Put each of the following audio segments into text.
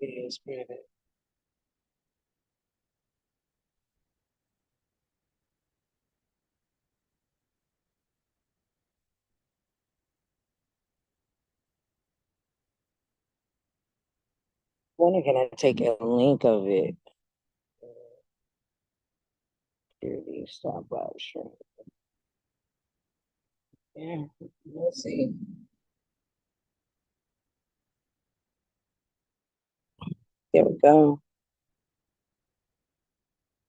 It is private. When can I take a link of it? Here, these stop by stream. Yeah, let's see. There we go.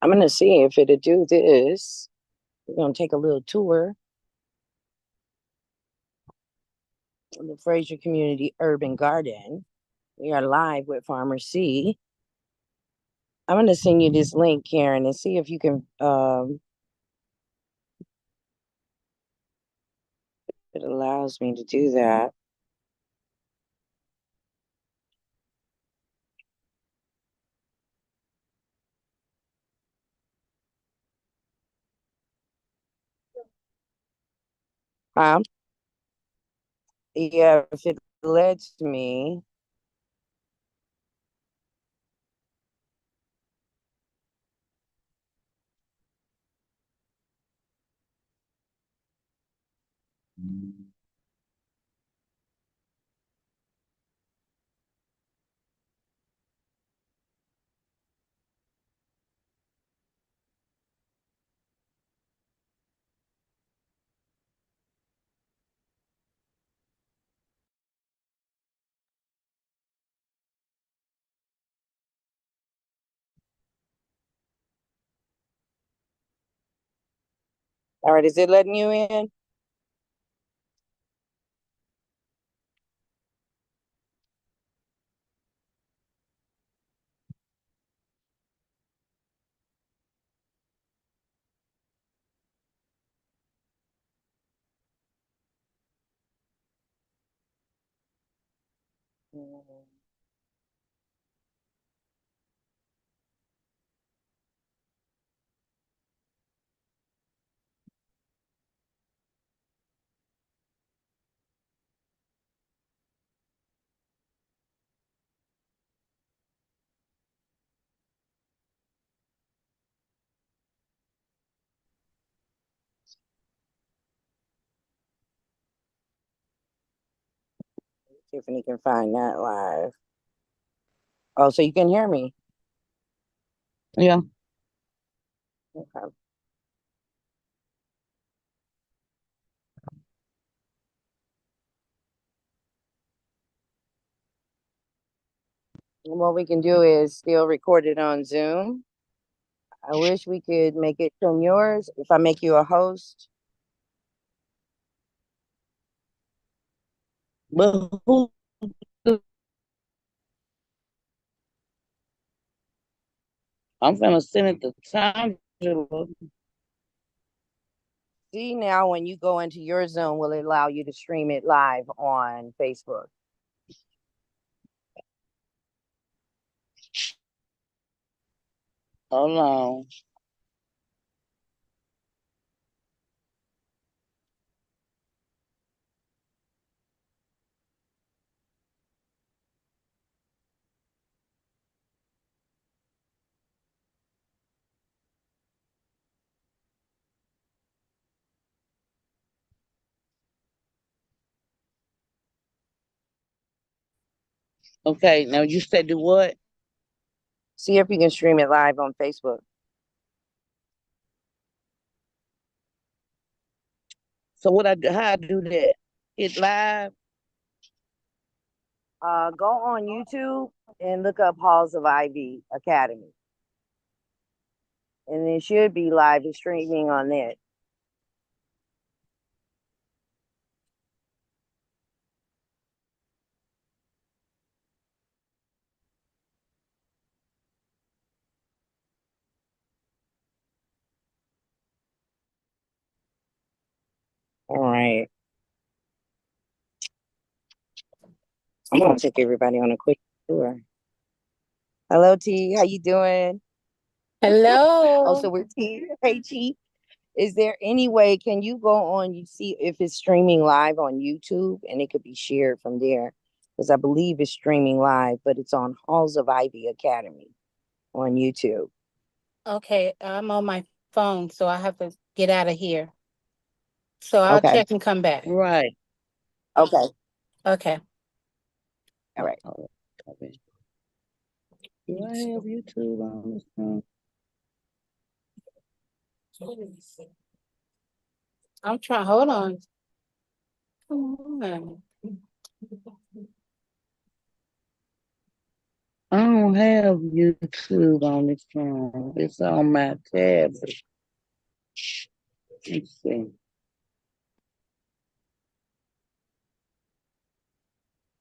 I'm gonna see if it'll do this. We're gonna take a little tour of the Fraser Community Urban Garden. We are live with Farmer C. I'm gonna send you this link, Karen, and see if you can it allows me to do that. Um, yeah, if it lets me. All right, is it letting you in? Tiffany can find that live. Oh, so you can hear me? Yeah. Okay. What we can do is still record it on Zoom. I wish we could make it from yours. If I make you a host, But who I'm gonna send it to Tom. see now when you go into your Zoom, will it allow you to stream it live on Facebook? Hold on. Okay, now you said do what? See if you can stream it live on Facebook. So what I do, how I do that? It live. Go on YouTube and look up Halls of Ivy Academy, and it should be live streaming on it. All right, I'm gonna take everybody on a quick tour. Hello, T. How you doing? Oh, Hello. so we're T. Hey, T. Is there any way can you go on you see if it's streaming live on YouTube and it could be shared from there? because I believe it's streaming live, but it's on Halls of Ivy Academy on YouTube. Okay, I'm on my phone, so I have to get out of here. So I'll Okay. check and come back. Right. Okay. Okay. All right. Oh, okay. Do I have YouTube on this phone? I'm trying, hold on. Come on. I don't have YouTube on this phone. It's on my tablet. Let's see.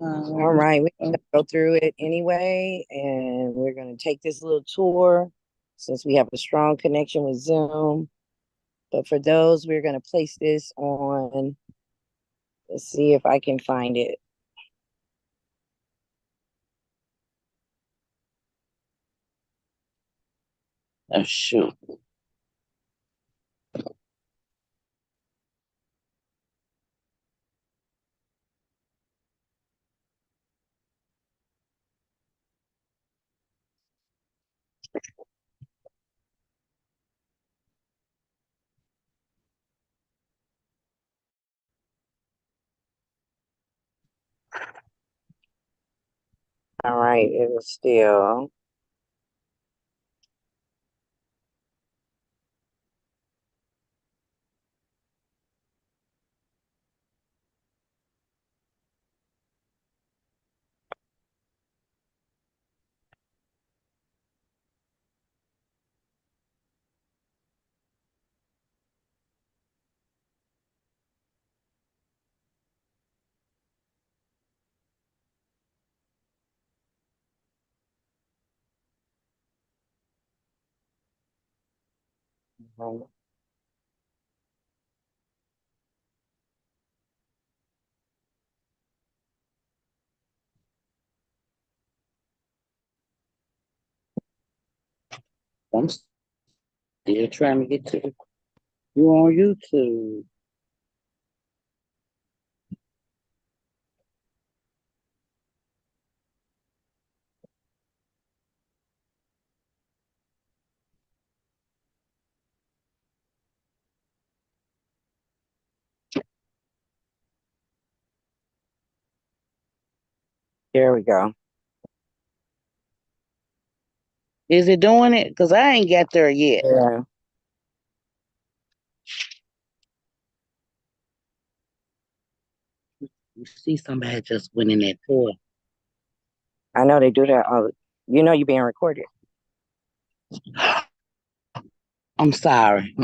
All right. We're going to go through it anyway, and we're going to take this little tour since we have a strong connection with Zoom. But for those, we're going to place this on. Let's see if I can find it. Oh, shoot. All right. It is still. I'm still trying to get to you on YouTube. There we go. Is it doing it? Because I ain't got there yet. Yeah. You see somebody just went in that door. I know they do that. You know you're being recorded. I'm sorry.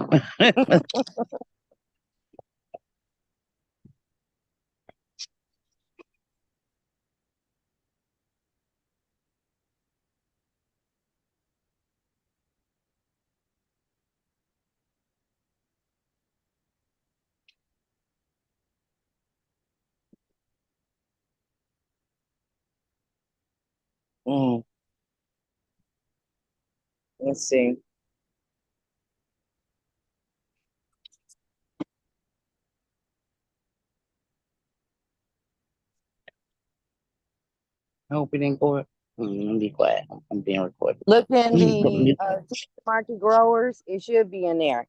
Mm, let's see. I hope it didn't go. Let me be quiet. I'm being recorded. Look in the market growers. It should be in there.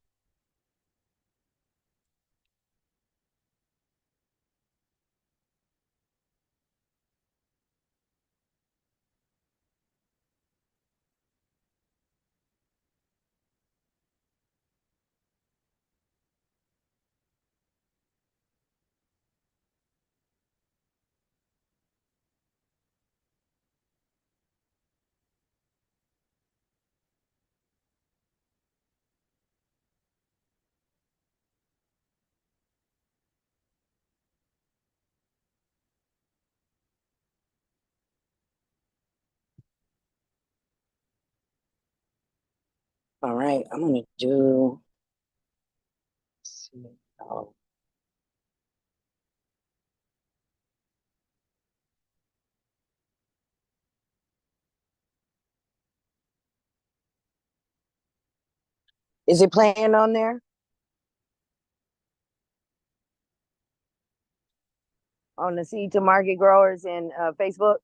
All right. I'm going to do. Let's see. Oh, is it playing on there? on the Seed to Market Growers in Facebook?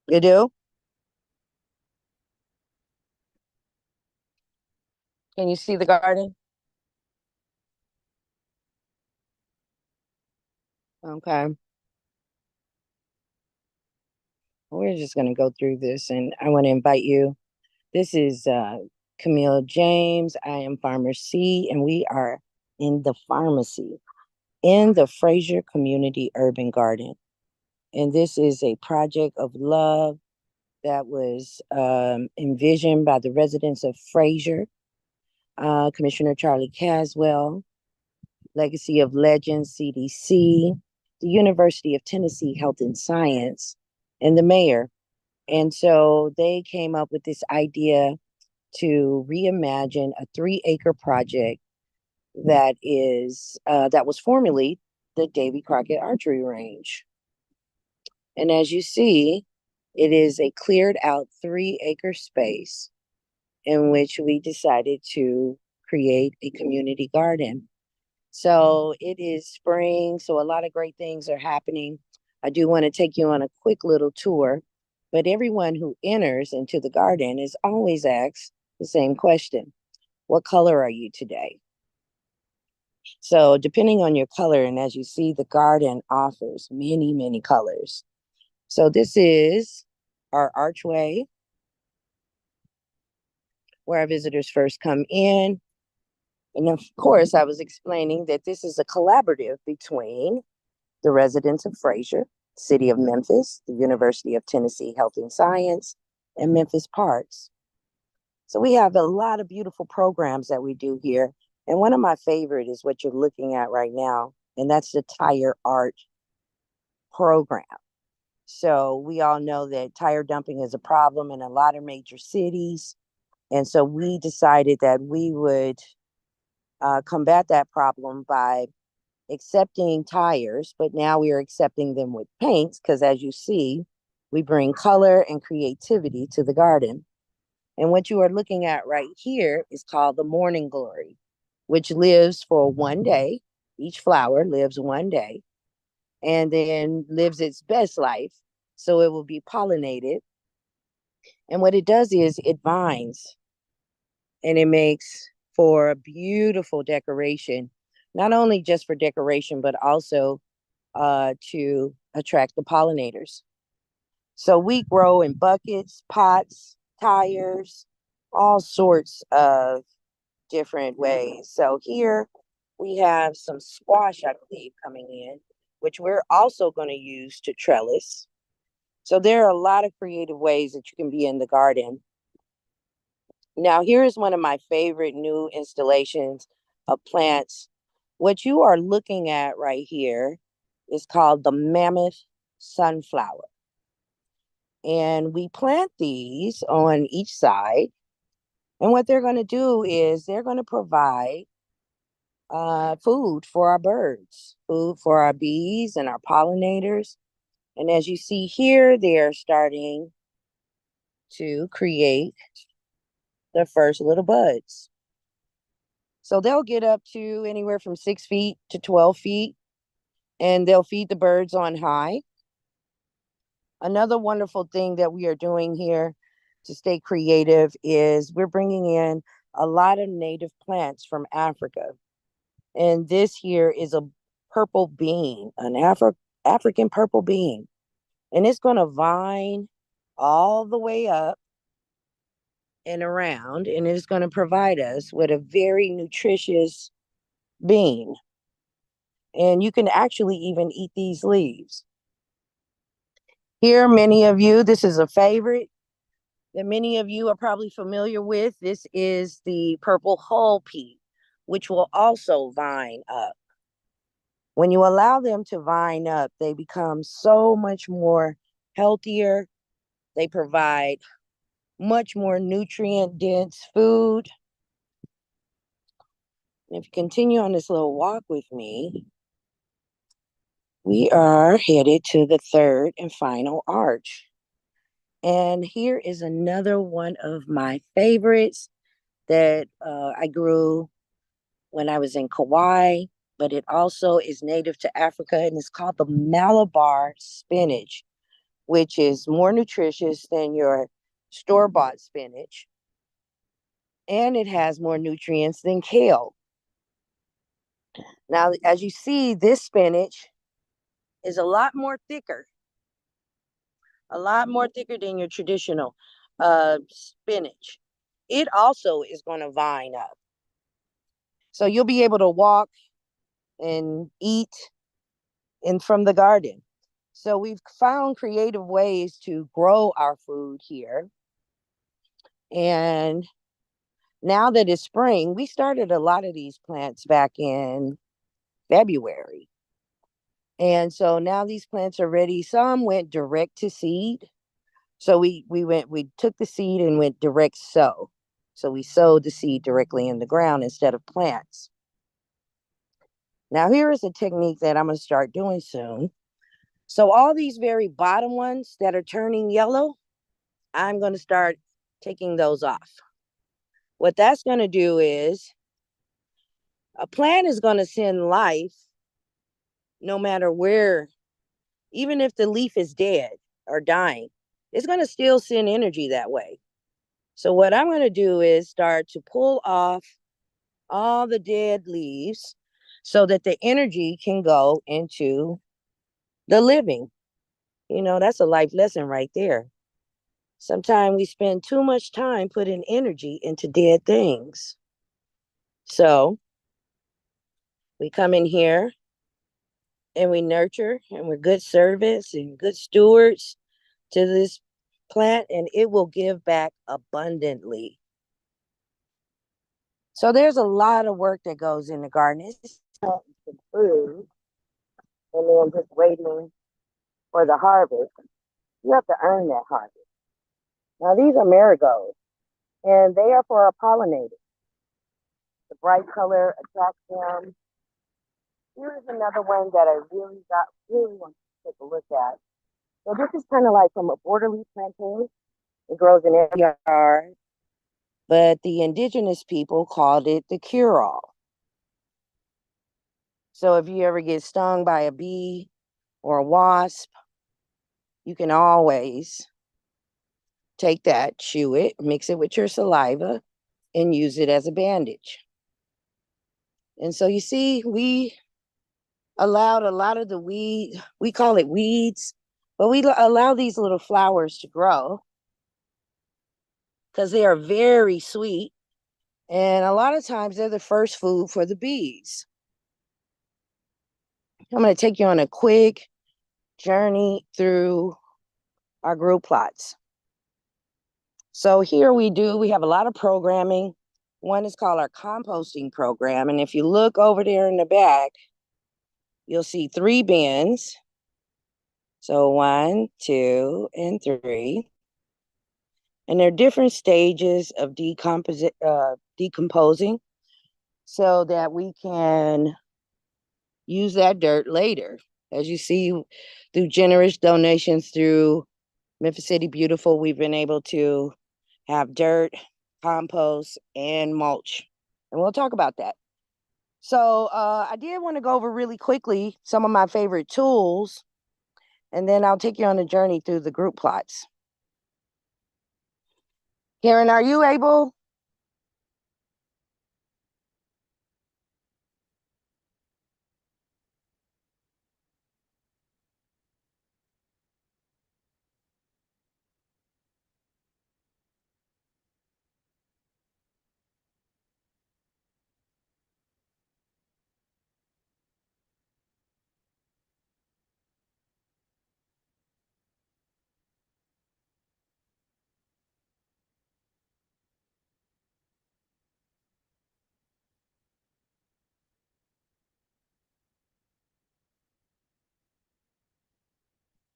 You do? Can you see the garden? Okay. We're just going to go through this and I want to invite you. This is Camille James. I am Farmer C, and we are in the pharmacy in the Fraser Community Urban Garden. And this is a project of love that was envisioned by the residents of Fraser, Commissioner Charlie Caswell, Legacy of Legends, CDC, the University of Tennessee Health and Science, and the mayor. And so they came up with this idea to reimagine a 3-acre project that was formerly the Davy Crockett Archery Range. And as you see, it is a cleared out 3-acre space in which we decided to create a community garden. So it is spring, so a lot of great things are happening. I do want to take you on a quick little tour, but everyone who enters into the garden is always asked the same question. What color are you today? So depending on your color, and as you see, the garden offers many, many colors. So this is our archway where our visitors first come in. And of course, I was explaining that this is a collaborative between the residents of Fraser, City of Memphis, the University of Tennessee Health and Science, and Memphis Parks. So we have a lot of beautiful programs that we do here. And one of my favorite is what you're looking at right now, and that's the tire art program. So we all know that tire dumping is a problem in a lot of major cities. And so we decided that we would combat that problem by accepting tires, but now we are accepting them with paints because, as you see, we bring color and creativity to the garden. And what you are looking at right here is called the morning glory, which lives for one day. Each flower lives one day and then lives its best life. So it will be pollinated. And what it does is it vines and it makes for a beautiful decoration, not only just for decoration, but also to attract the pollinators. So we grow in buckets, pots, tires, all sorts of different ways. So here we have some squash, I believe, coming in, which we're also going to use to trellis. So there are a lot of creative ways that you can be in the garden. Now, here is one of my favorite new installations of plants. What you are looking at right here is called the mammoth sunflower. And we plant these on each side. And what they're going to do is they're going to provide food for our birds, food for our bees and our pollinators. And as you see here, they are starting to create the first little buds. So they'll get up to anywhere from 6 feet to 12 feet, and they'll feed the birds on high. Another wonderful thing that we are doing here to stay creative is we're bringing in a lot of native plants from Africa. And this here is a purple bean, an African purple bean. And it's going to vine all the way up and around, and it's going to provide us with a very nutritious bean. And you can actually even eat these leaves. Here, many of you, this is a favorite that many of you are probably familiar with. This is the purple hull pea, which will also vine up. When you allow them to vine up, they become so much more healthier. They provide much more nutrient dense food. And if you continue on this little walk with me, we are headed to the third and final arch. And here is another one of my favorites that I grew when I was in Kauai, but it also is native to Africa, and it's called the Malabar spinach, which is more nutritious than your store-bought spinach, and it has more nutrients than kale. Now, as you see, this spinach is a lot more thicker than your traditional spinach. It also is going to vine up. So you'll be able to walk and eat in from the garden. So we've found creative ways to grow our food here. And now that it's spring, we started a lot of these plants back in February. And so now these plants are ready. Some went direct to seed. So we took the seed and went direct sow. So we sowed the seed directly in the ground instead of plants. Now here is a technique that I'm going to start doing soon. So all these very bottom ones that are turning yellow, I'm going to start taking those off. What that's going to do is a plant is going to send life no matter where, even if the leaf is dead or dying, it's going to still send energy that way. So what I'm going to do is start to pull off all the dead leaves so that the energy can go into the living. You know, that's a life lesson right there. Sometimes we spend too much time putting energy into dead things. So we come in here and we nurture and we're good servants and good stewards to this plant, and it will give back abundantly. So there's a lot of work that goes in the garden. It's just planting food and then just waiting for the harvest. You have to earn that harvest. Now these are marigolds, and they are for our pollinators. The bright color attracts them. Here's another one that I really want to take a look at. So this is kind of like from a border leaf plantain. It grows in every yard, but the indigenous people called it the cure-all. So if you ever get stung by a bee or a wasp, you can always take that, chew it, mix it with your saliva, and use it as a bandage. And so you see, we allowed a lot of the weed, we call it weeds, but we allow these little flowers to grow because they are very sweet. And a lot of times they're the first food for the bees. I'm going to take you on a quick journey through our group plots. So here we have a lot of programming. One is called our composting program. And if you look over there in the back, you'll see 3 bins. So 1, 2, and 3. And there are different stages of decomposing so that we can use that dirt later. As you see, through generous donations through Memphis City Beautiful, we've been able to have dirt, compost, and mulch. And we'll talk about that. So I did want to go over really quickly some of my favorite tools, and then I'll take you on a journey through the group plots. Karen, are you able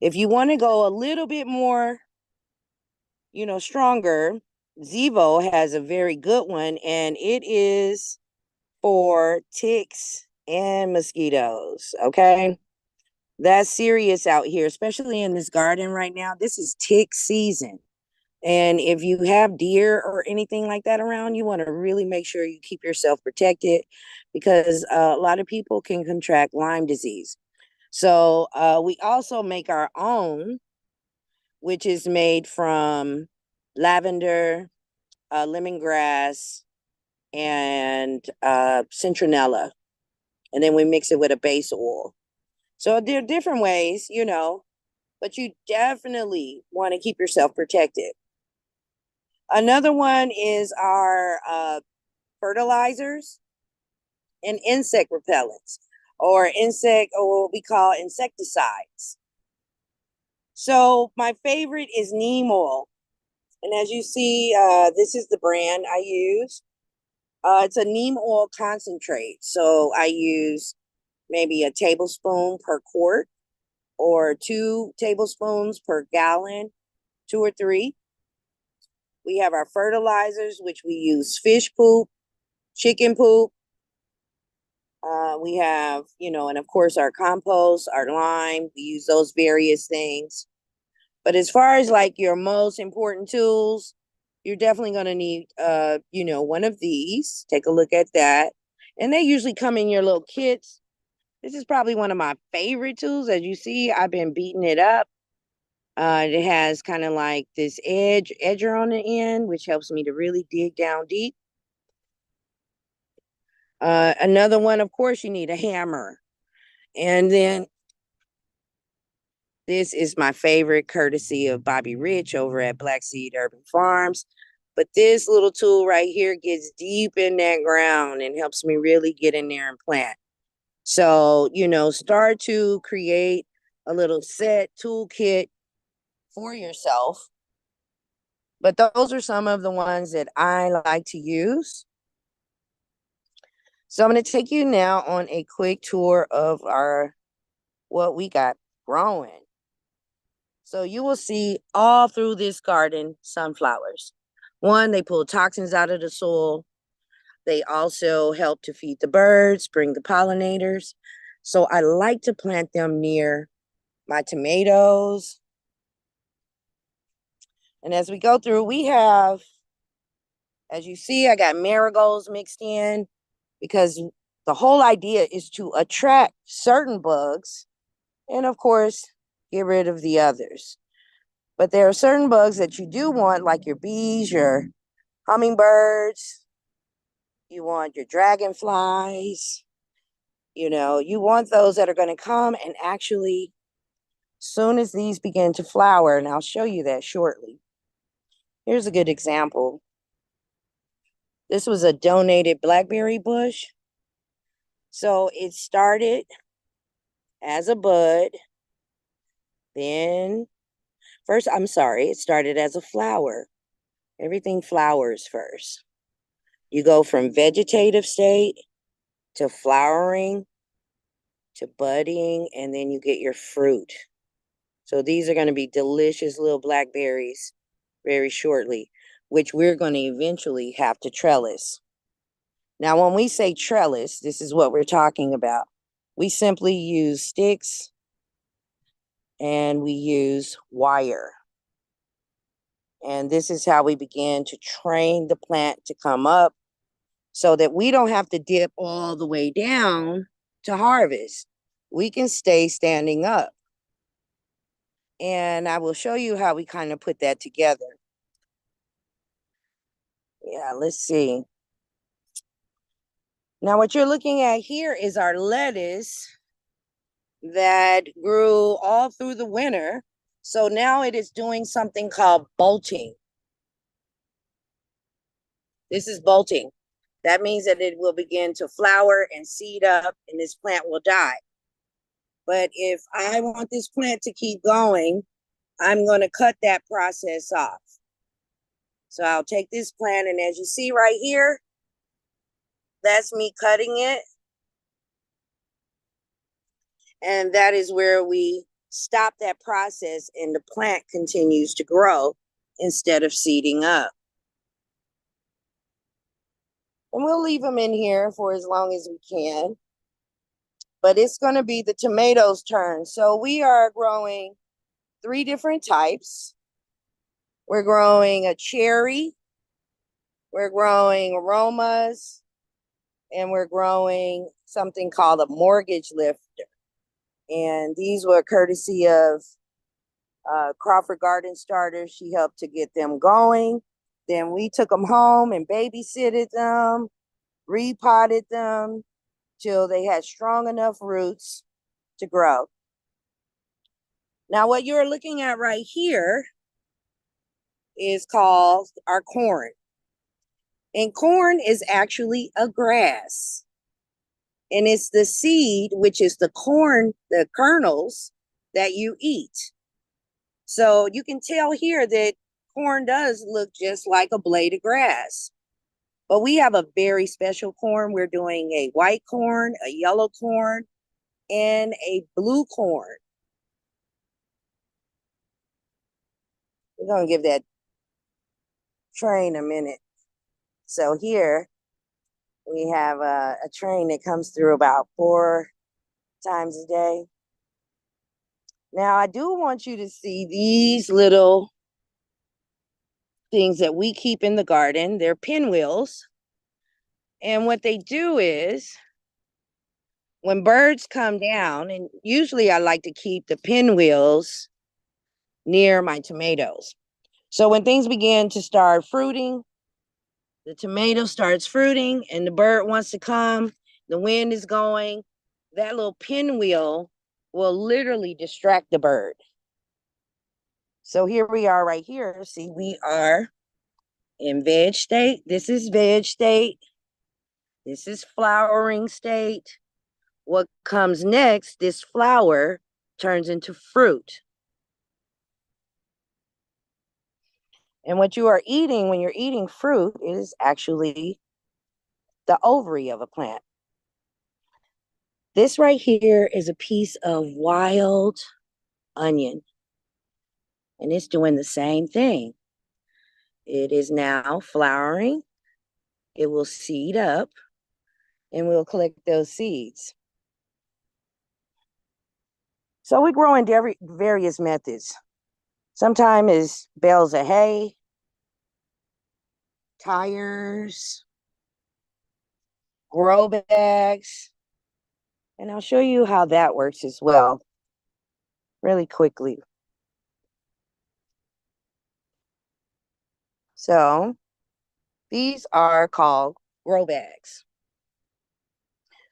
If you want to go a little bit more, stronger, Zevo has a very good one, and it is for ticks and mosquitoes. Okay. That's serious out here, especially in this garden right now. This is tick season. And if you have deer or anything like that around, you want to really make sure you keep yourself protected because a lot of people can contract Lyme disease. So we also make our own, which is made from lavender, lemongrass, and citronella. And then we mix it with a base oil. So there are different ways, but you definitely want to keep yourself protected. Another one is our fertilizers and insect repellents or what we call insecticides. So my favorite is neem oil. And as you see, this is the brand I use. It's a neem oil concentrate. So I use maybe a tablespoon per quart or 2 tablespoons per gallon, 2 or 3. We have our fertilizers, which we use fish poop, chicken poop. We have, and of course our compost, our lime. We use those various things. But as far as like your most important tools, you're definitely going to need, one of these. Take a look at that. And they usually come in your little kits. This is probably one of my favorite tools. As you see, I've been beating it up. It has kind of like this edger on the end, which helps me to really dig down deep. Another one, of course, you need a hammer. And then this is my favorite, courtesy of Bobby Rich over at Black Seed Urban Farms. But this little tool right here gets deep in that ground and helps me really get in there and plant. So, start to create a little set toolkit for yourself. But those are some of the ones that I like to use. So I'm going to take you now on a quick tour of what we got growing. So you will see all through this garden sunflowers. One, they pull toxins out of the soil. They also help to feed the birds, bring the pollinators. So I like to plant them near my tomatoes. And as we go through, we have, as you see, I got marigolds mixed in because the whole idea is to attract certain bugs and, of course, get rid of the others. But there are certain bugs that you do want, like your bees, your hummingbirds. You want your dragonflies. You want those that are going to come and actually, soon as these begin to flower, and I'll show you that shortly. Here's a good example. This was a donated blackberry bush. So it started as a bud. Then, it started as a flower. Everything flowers first. You go from vegetative state to flowering to budding, and then you get your fruit. So these are going to be delicious little blackberries very shortly, which we're going to eventually have to trellis. Now, when we say trellis, this is what we're talking about. We simply use sticks and we use wire. And this is how we begin to train the plant to come up so that we don't have to dip all the way down to harvest. We can stay standing up. And I will show you how we kind of put that together. Yeah, let's see. Now, what you're looking at here is our lettuce that grew all through the winter. So now it is doing something called bolting. This is bolting. That means that it will begin to flower and seed up and this plant will die. But if I want this plant to keep going, I'm going to cut that process off. So I'll take this plant, and as you see right here, that's me cutting it. And that is where we stop that process and the plant continues to grow instead of seeding up. And we'll leave them in here for as long as we can. But it's going to be the tomatoes' turn. So we are growing 3 different types. We're growing a cherry, we're growing aromas, and we're growing something called a mortgage lifter. And these were courtesy of Crawford Garden Starters. She helped to get them going. Then we took them home and babysitted them, repotted them till they had strong enough roots to grow. Now, what you're looking at right here is called our corn. And corn is actually a grass. And it's the seed, which is the corn, the kernels that you eat. So you can tell here that corn does look just like a blade of grass. But we have a very special corn. We're doing a white corn, a yellow corn, and a blue corn. We're going to give that train a minute. So here we have a train that comes through about 4 times a day. Now, I do want you to see these little things that we keep in the garden. They're pinwheels. And what they do is when birds come down, and usually I like to keep the pinwheels near my tomatoes. So when things begin to start fruiting, the tomato starts fruiting and the bird wants to come, the wind is going, that little pinwheel will literally distract the bird. So here we are right here. See, we are in veg state. This is veg state. This is flowering state. What comes next, this flower turns into fruit. And what you are eating when you're eating fruit is actually the ovary of a plant. This right here is a piece of wild onion. And it's doing the same thing. It is now flowering. It will seed up and we'll collect those seeds. So we grow in various methods. Sometimes it's bales of hay, tires, grow bags. And I'll show you how that works as well, really quickly. So these are called grow bags.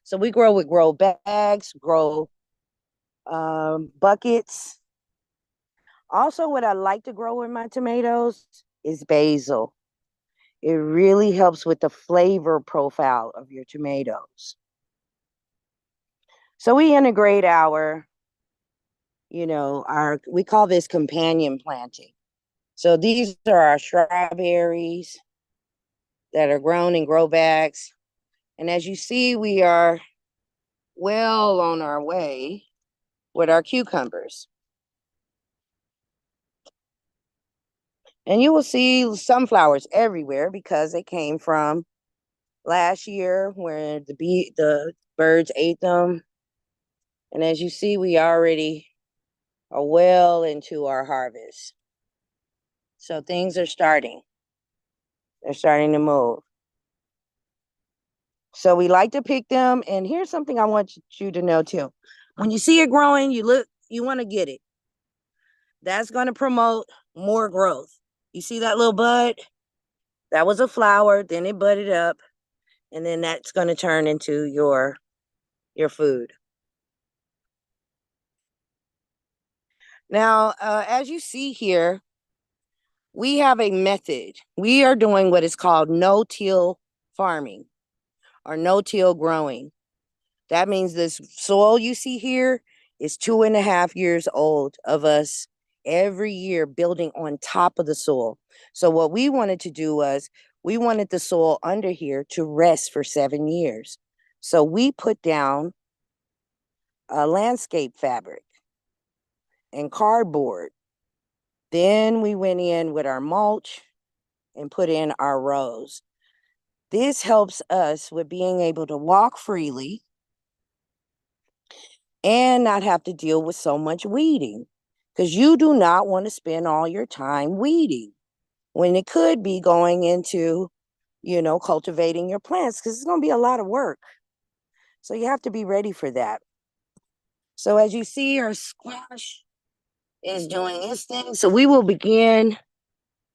So we grow with grow bags, grow buckets. Also, what I like to grow in my tomatoes is basil. It really helps with the flavor profile of your tomatoes. So we integrate we call this companion planting. So these are our strawberries that are grown in grow bags. And as you see, we are well on our way with our cucumbers. And you will see sunflowers everywhere because they came from last year where the birds ate them. And as you see, we already are well into our harvest. So things are starting. They're starting to move. So we like to pick them. And here's something I want you to know too. When you see it growing, you want to get it. That's going to promote more growth. You see that little bud? That was a flower, then it budded up, and then that's going to turn into your food. Now, as you see here, we have a method. We are doing what is called no-till farming or no-till growing. That means this soil you see here is 2.5 years old of us every year building on top of the soil. So what we wanted to do was we wanted the soil under here to rest for 7 years. So we put down a landscape fabric. and cardboard. Then we went in with our mulch and put in our rows. This helps us with being able to walk freely and not have to deal with so much weeding, because you do not want to spend all your time weeding when it could be going into, cultivating your plants, because it's going to be a lot of work. So you have to be ready for that. So as you see, our squash is doing its thing. So we will begin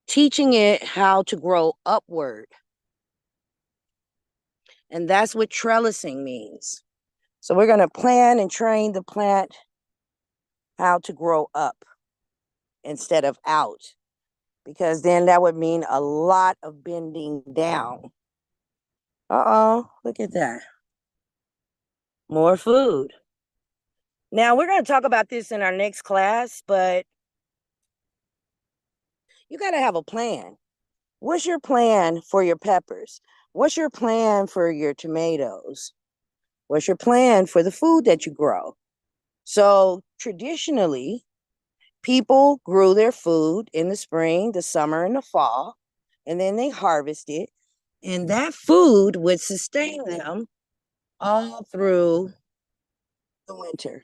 teaching it how to grow upward. And that's what trellising means. So we're going to plan and train the plant how to grow up instead of out, because then that would mean a lot of bending down. Uh-oh, look at that. More food. Now, we're going to talk about this in our next class, but you got to have a plan. What's your plan for your peppers? What's your plan for your tomatoes? What's your plan for the food that you grow? So traditionally, people grew their food in the spring, the summer, and the fall, and then they harvested, and that food would sustain them all through the winter.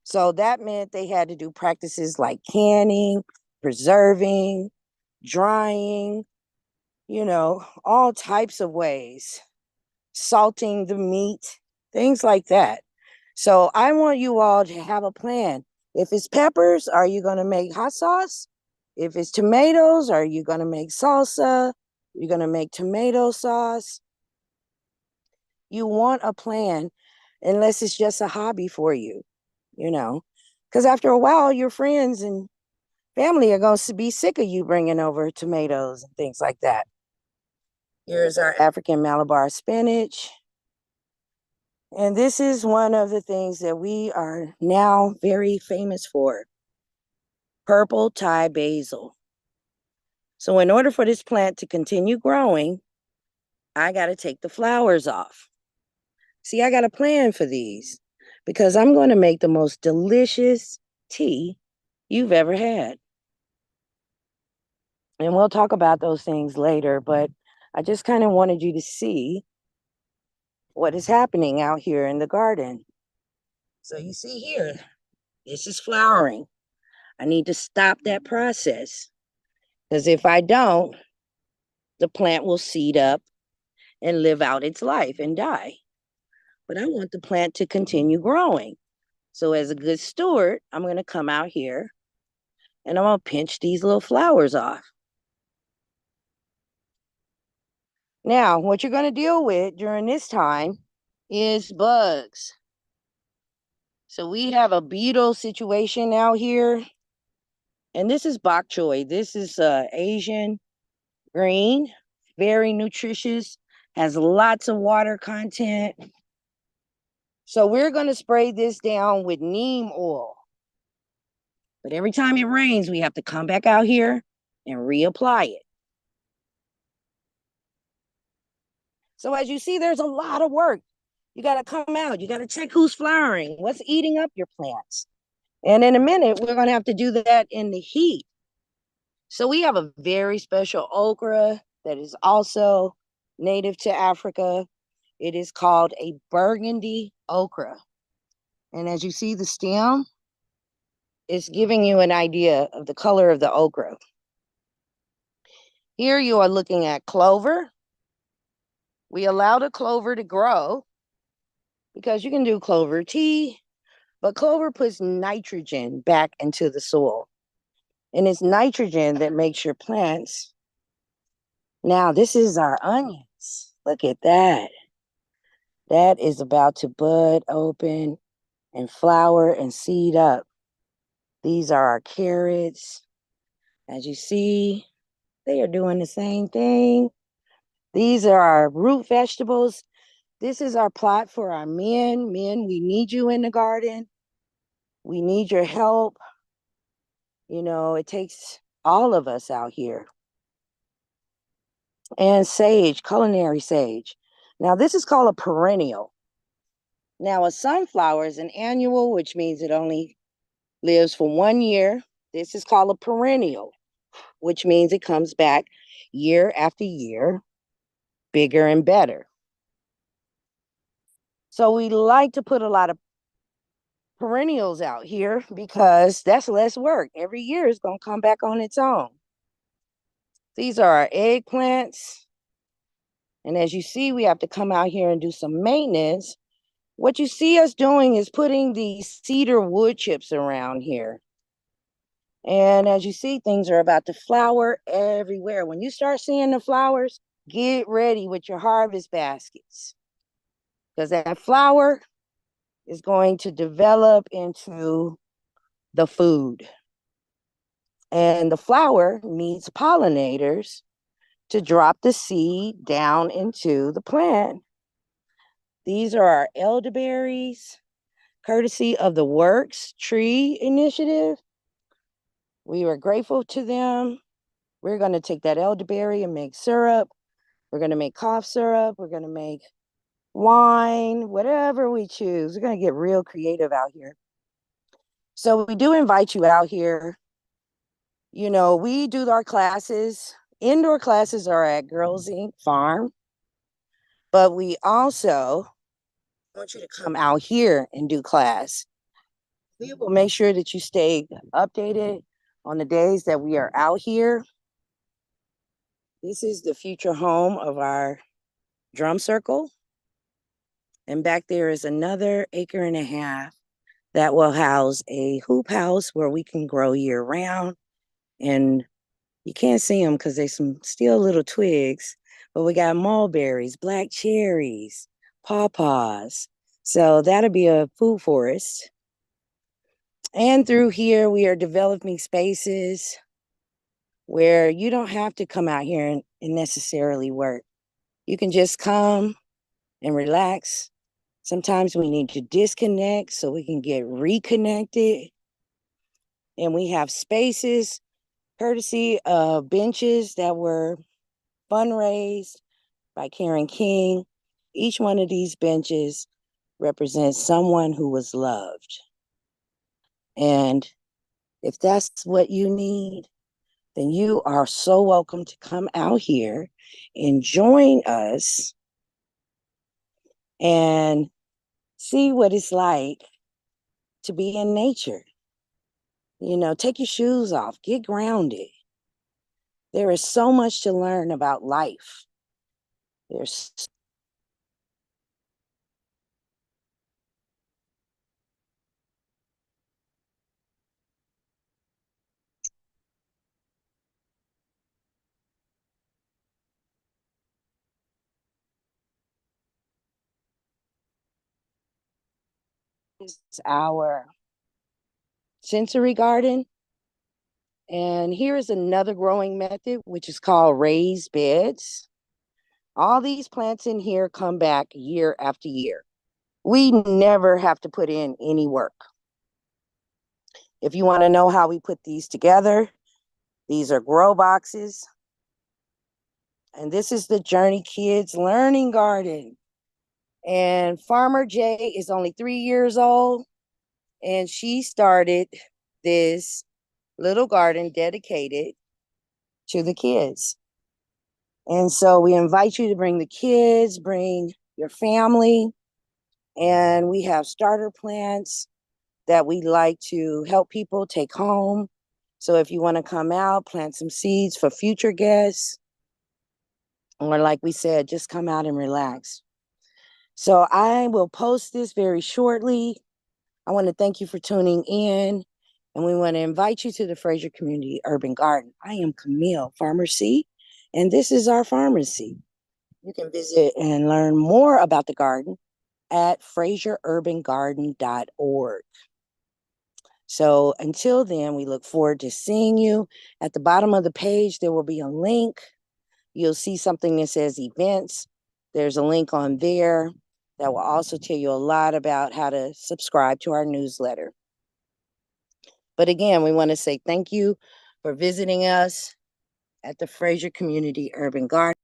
So that meant they had to do practices like canning, preserving, drying, all types of ways, salting the meat, things like that. So I want you all to have a plan. If it's peppers, are you going to make hot sauce? If it's tomatoes, are you going to make salsa? You're going to make tomato sauce? You want a plan, unless it's just a hobby for you, because after a while, your friends and family are going to be sick of you bringing over tomatoes and things like that. Here's our African Malabar spinach. And this is one of the things that we are now very famous for: purple Thai basil. So in order for this plant to continue growing, I got to take the flowers off. See, I got a plan for these, because I'm going to make the most delicious tea you've ever had. And we'll talk about those things later, but I just kind of wanted you to see what is happening out here in the garden. So you see here, this is flowering. I need to stop that process, because if I don't, the plant will seed up and live out its life and die. But I want the plant to continue growing. So as a good steward, I'm going to come out here and I'm going to pinch these little flowers off. Now, what you're going to deal with during this time is bugs. So we have a beetle situation out here. And this is bok choy. This is Asian green, very nutritious, has lots of water content. So we're going to spray this down with neem oil. But every time it rains, we have to come back out here and reapply it. So as you see, there's a lot of work. You got to come out. You got to check who's flowering, what's eating up your plants. And in a minute, we're going to have to do that in the heat. So we have a very special okra that is also native to Africa. It is called a burgundy okra. And as you see, the stem is giving you an idea of the color of the okra. Here you are looking at clover. We allow the clover to grow because you can do clover tea, but clover puts nitrogen back into the soil. And it's nitrogen that makes your plants. Now, this is our onions. Look at that. That is about to bud open and flower and seed up. These are our carrots. As you see, they are doing the same thing. These are our root vegetables. This is our plot for our men. Men, we need you in the garden. We need your help. It takes all of us out here. And sage, culinary sage. Now, this is called a perennial. Now, a sunflower is an annual, which means it only, lives for 1 year. This is called a perennial, which means it comes back year after year, bigger and better. So we like to put a lot of perennials out here because that's less work. Every year it's going to come back on its own. These are our eggplants. And as you see, we have to come out here and do some maintenance. What you see us doing is putting these cedar wood chips around here. And as you see, things are about to flower everywhere. When you start seeing the flowers, get ready with your harvest baskets, because that flower is going to develop into the food. And the flower needs pollinators to drop the seed down into the plant. These are our elderberries, courtesy of the Works Tree Initiative. We are grateful to them. We're going to take that elderberry and make syrup. We're going to make cough syrup. We're going to make wine, whatever we choose. We're going to get real creative out here. So we do invite you out here. You know, we do our classes. Indoor classes are at Girls Inc. Farm. But we also want you to come out here and do class. We will make sure that you stay updated on the days that we are out here. This is the future home of our drum circle. And back there is another 1.5 acres that will house a hoop house where we can grow year round. And you can't see them because there's some still little twigs, but we got mulberries, black cherries, pawpaws. So that'll be a food forest. And through here, we are developing spaces where you don't have to come out here and necessarily work. You can just come and relax. Sometimes we need to disconnect so we can get reconnected. And we have spaces courtesy of benches that were fundraised by Karen King. Each one of these benches represents someone who was loved. And if that's what you need, then you are so welcome to come out here and join us and see what it's like to be in nature. You know, take your shoes off, get grounded. There is so much to learn about life. There's our sensory garden. And here is another growing method, which is called raised beds. All these plants in here come back year after year. We never have to put in any work. If you want to know how we put these together, these are grow boxes. And this is the Journey Kids Learning Garden. And Farmer Jay is only 3 years old. And she started this little garden dedicated to the kids. And so we invite you to bring the kids, bring your family. And we have starter plants that we like to help people take home. So if you want to come out, plant some seeds for future guests, or like we said, just come out and relax. So I will post this very shortly. I want to thank you for tuning in, and we want to invite you to the Fraser Community Urban Garden. I am Camille Pharmacy, and this is our pharmacy. You can visit and learn more about the garden at fraserurbangarden.org. So until then, we look forward to seeing you. At the bottom of the page, there will be a link. You'll see something that says events. There's a link on there that will also tell you a lot about how to subscribe to our newsletter. But again, we want to say thank you for visiting us at the Fraser Community Urban Garden.